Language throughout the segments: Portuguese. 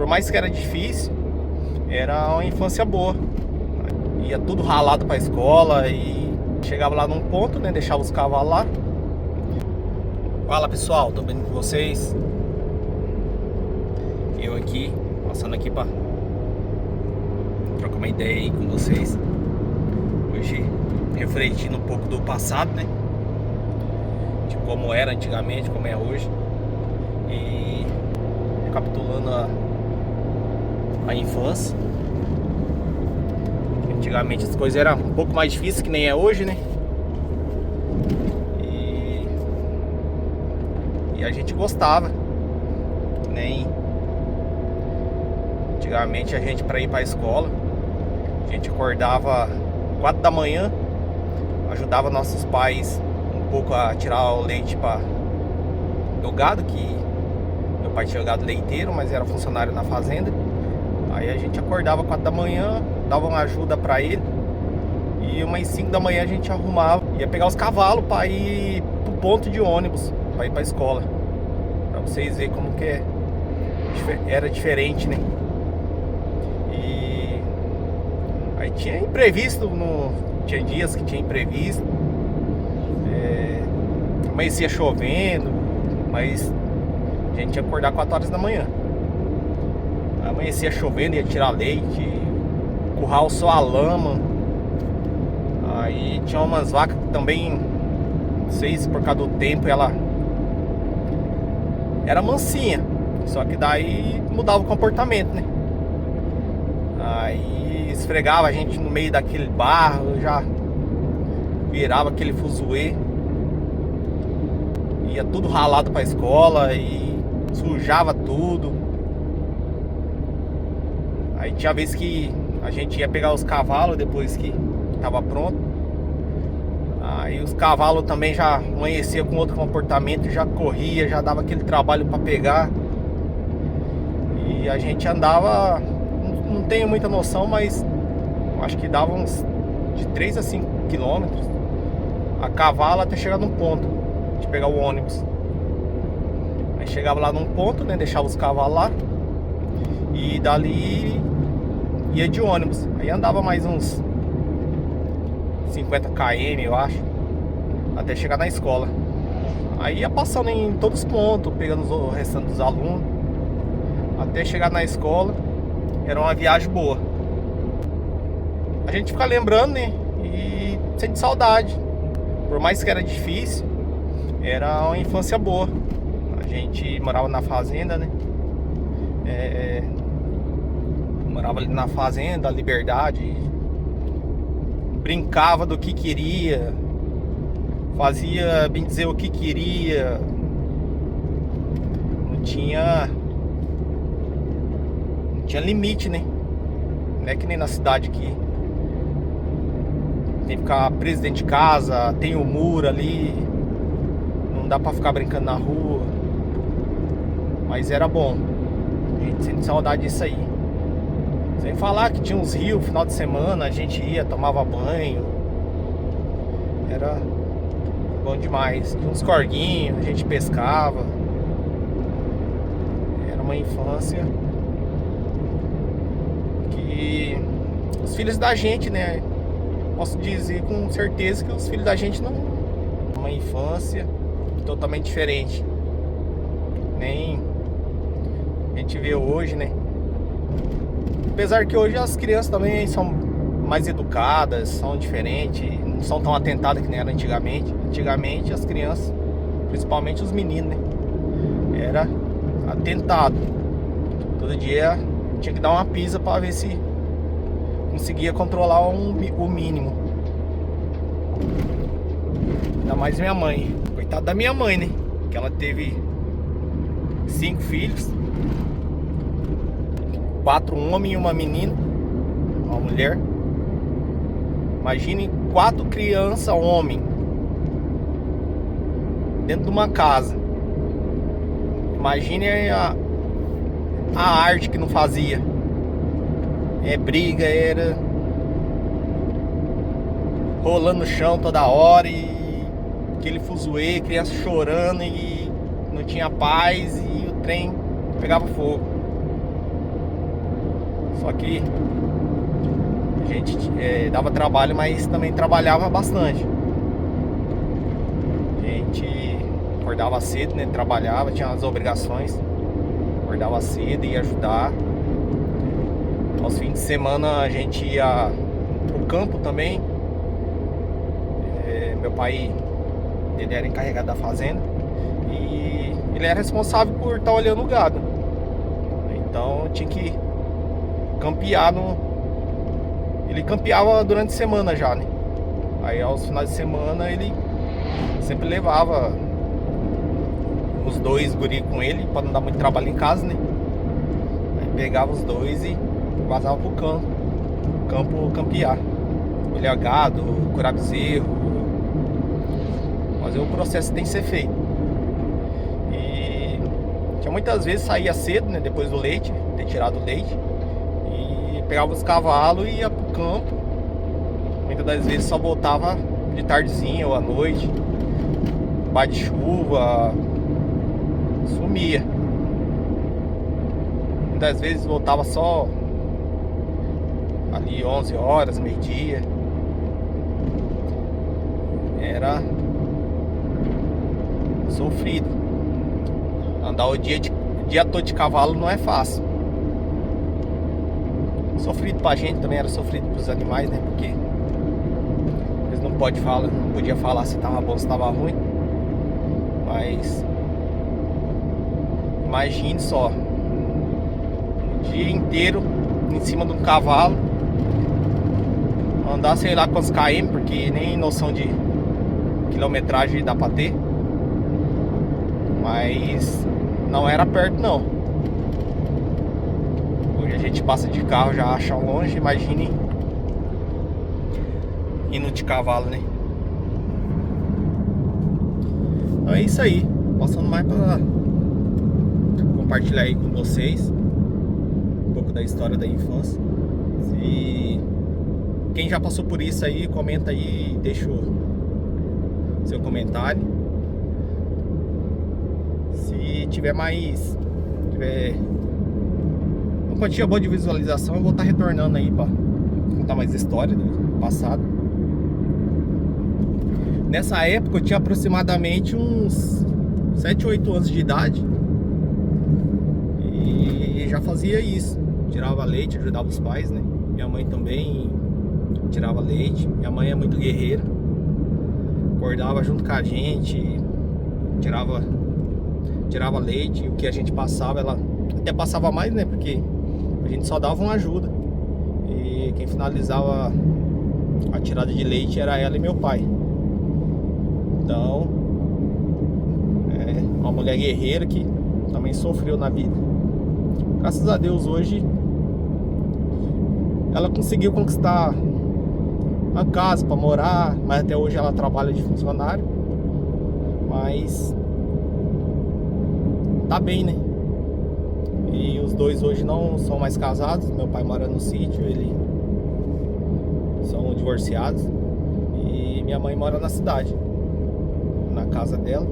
por mais que era difícil, era uma infância boa. Ia tudo ralado pra escola e chegava lá num ponto, né? Deixava os cavalos lá. Fala pessoal, tô bem com vocês? Eu aqui, passando aqui pra trocar uma ideia aí com vocês. Hoje, refletindo um pouco do passado, né? De como era antigamente, como é hoje. E recapitulando a infância. Antigamente as coisas eram um pouco mais difíceis que nem é hoje, né? E a gente gostava. Nem antigamente a gente, para ir para a escola, a gente acordava 4 da manhã, ajudava nossos pais um pouco a tirar o leite do gado, que meu pai tinha gado leiteiro, mas era funcionário na fazenda. Aí a gente acordava 4 da manhã, dava uma ajuda para ele, e umas 5 da manhã a gente arrumava, ia pegar os cavalos para ir pro ponto de ônibus, para ir para a escola, para vocês verem como que era diferente, né? E aí tinha imprevisto, tinha dias que tinha imprevisto, amanhecia chovendo, mas a gente ia acordar 4 horas da manhã. Amanhecia chovendo, ia tirar leite, curral só a lama. Aí tinha umas vacas que também, não sei se por causa do tempo, ela era mansinha, só que daí mudava o comportamento, né? Aí esfregava a gente no meio daquele barro, já virava aquele fuzuê. Ia tudo ralado pra escola e sujava tudo. Aí tinha vez que a gente ia pegar os cavalos depois que tava pronto. Aí os cavalos também já amanheciam com outro comportamento, já corria, já dava aquele trabalho para pegar. E a gente andava, não tenho muita noção, mas acho que dava uns de 3 a 5 quilômetros a cavalo até chegar num ponto de pegar o ônibus. Aí chegava lá num ponto, né, deixava os cavalos lá e dali ia de ônibus. Aí andava mais uns 50 km, eu acho, até chegar na escola. Aí ia passando em todos os pontos, pegando o restante dos alunos, até chegar na escola. Era uma viagem boa. A gente fica lembrando, né, e sente saudade. Por mais que era difícil, era uma infância boa. A gente morava na fazenda, né? Morava ali na fazenda, liberdade. Brincava do que queria, fazia, bem dizer, o que queria. Não tinha limite, né? Não é que nem na cidade que tem que ficar preso dentro de casa, tem o muro ali, não dá pra ficar brincando na rua. Mas era bom. A gente sente saudade disso aí. Sem falar que tinha uns rios, final de semana a gente ia, tomava banho. Era bom demais. Tinha uns corguinhos, a gente pescava. Era uma infância que os filhos da gente, né? Posso dizer com certeza que os filhos da gente não... Uma infância totalmente diferente. Nem a gente vê hoje, né? Apesar que hoje as crianças também são mais educadas, são diferentes, não são tão atentadas que nem era antigamente. Antigamente as crianças, principalmente os meninos, né, era atentado. Todo dia tinha que dar uma pisa para ver se conseguia controlar o mínimo. Ainda mais minha mãe. Coitada da minha mãe, né? Que ela teve 5 filhos. 4 homens e uma menina, uma mulher. Imagine 4 crianças homem dentro de uma casa. Imagine a arte que não fazia. Briga, era rolando no chão toda hora e aquele fuzuê, criança chorando e não tinha paz e o trem pegava fogo. Só que a gente dava trabalho, mas também trabalhava bastante. A gente acordava cedo, né? Trabalhava, tinha as obrigações. Acordava cedo, ia ajudar. Aos fins de semana a gente ia pro campo também. Meu pai, ele era encarregado da fazenda e ele era responsável por estar olhando o gado. Então tinha que campear ele campeava durante a semana já, né? Aí aos finais de semana ele sempre levava os dois guri com ele, para não dar muito trabalho em casa, né? Aí pegava os dois e vazava pro campo campear. Olhar gado, curar bezerro, fazer o processo que tem que ser feito. E tinha muitas vezes saía cedo, né? Depois do leite, ter tirado o leite, e pegava os cavalos e ia pro campo. Muitas das vezes só voltava de tardezinha ou à noite, bate de chuva, sumia. Muitas vezes voltava só ali 11 horas, meio-dia. Era sofrido. Andar o dia todo de cavalo não é fácil. Sofrido pra gente, também era sofrido pros animais, né? Porque eles não podia falar se tava bom, se tava ruim. Mas imagine só, o dia inteiro em cima de um cavalo, andar sei lá quantos km, porque nem noção de quilometragem dá pra ter. Mas não era perto não. Hoje a gente passa de carro, já acha longe, imagine indo de cavalo, né? Então é isso aí, passando mais para compartilhar aí com vocês um pouco da história da infância. Se quem já passou por isso aí, comenta aí, deixa o seu comentário. Se tiver uma quantia boa de visualização, eu vou estar retornando aí para contar mais história do passado. Nessa época eu tinha aproximadamente uns 7 ou 8 anos de idade e já fazia isso. Tirava leite, ajudava os pais, né? Minha mãe também tirava leite. Minha mãe é muito guerreira, acordava junto com a gente, tirava leite. O que a gente passava, ela até passava mais, né? Porque a gente só dava uma ajuda. E quem finalizava a tirada de leite era ela e meu pai. Então, uma mulher guerreira que também sofreu na vida. Graças a Deus hoje ela conseguiu conquistar uma casa para morar, mas até hoje ela trabalha de funcionário. Mas tá bem, né? E os dois hoje não são mais casados. Meu pai mora no sítio, eles são divorciados. E minha mãe mora na cidade, na casa dela.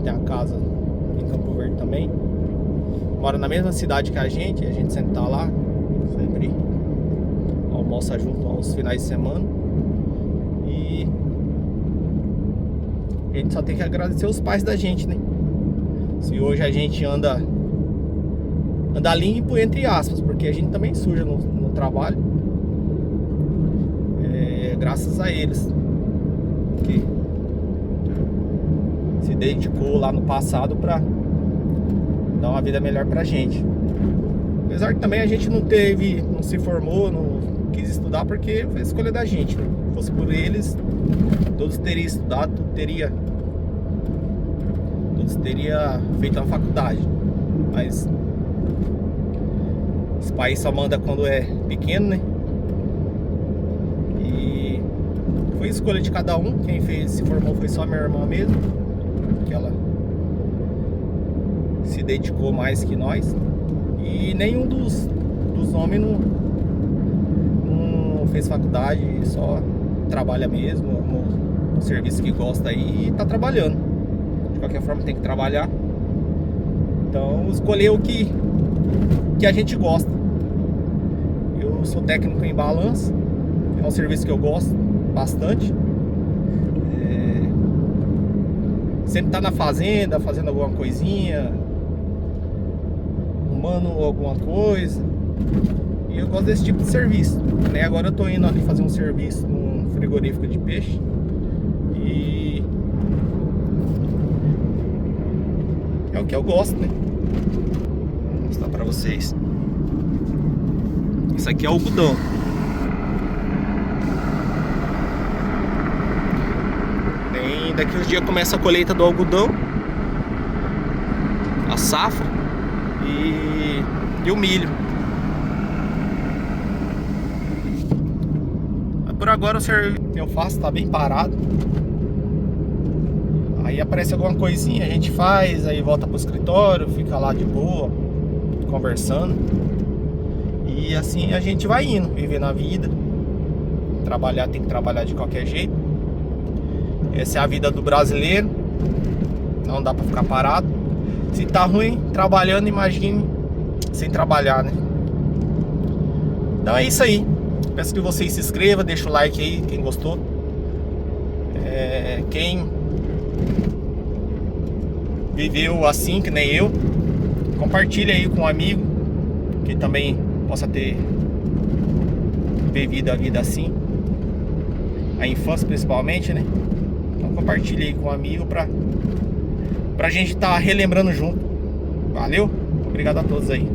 Tem a casa em Campo Verde também. Mora na mesma cidade que a gente sempre tá lá, sempre almoça junto aos finais de semana. E a gente só tem que agradecer os pais da gente, né? Se hoje a gente anda limpo, entre aspas, porque a gente também suja no trabalho, graças a eles, que se dedicou lá no passado para dar uma vida melhor pra gente. Apesar que também a gente não se formou, não quis estudar, porque foi a escolha da gente, né? Se fosse por eles, todos teriam estudado, todos teriam feito uma faculdade. Mas esse país só manda quando é pequeno, né? E foi escolha de cada um. Quem se formou foi só minha irmã mesmo, que ela se dedicou mais que nós. E nenhum dos homens não fez faculdade, só trabalha mesmo, um serviço que gosta aí e tá trabalhando. De qualquer forma tem que trabalhar. Então escolher o que a gente gosta. eu sou técnico em balanço. É um serviço que eu gosto bastante. Sempre tá na fazenda, fazendo alguma coisinha, arrumando alguma coisa. E eu gosto desse tipo de serviço, né? Agora eu tô indo aqui fazer um serviço num frigorífico de peixe. E é o que eu gosto, né? Vou mostrar pra vocês. Isso aqui é algodão. Daqui uns dias começa a colheita do algodão, a safra e o milho. Mas por agora o serviço que eu faço tá bem parado. Aí aparece alguma coisinha, a gente faz, aí volta pro escritório, fica lá de boa, conversando. E assim a gente vai indo, vivendo a vida. Trabalhar, tem que trabalhar de qualquer jeito. Essa é a vida do brasileiro. Não dá pra ficar parado. Se tá ruim trabalhando, imagine sem trabalhar, né? Então é isso aí. Peço que vocês se inscrevam, deixa o like aí, quem gostou. Quem viveu assim, que nem eu, compartilha aí com um amigo que também possa ter vivido a vida assim. A infância principalmente, né? Então compartilha aí com um amigo pra gente estar relembrando junto. Valeu? Obrigado a todos aí.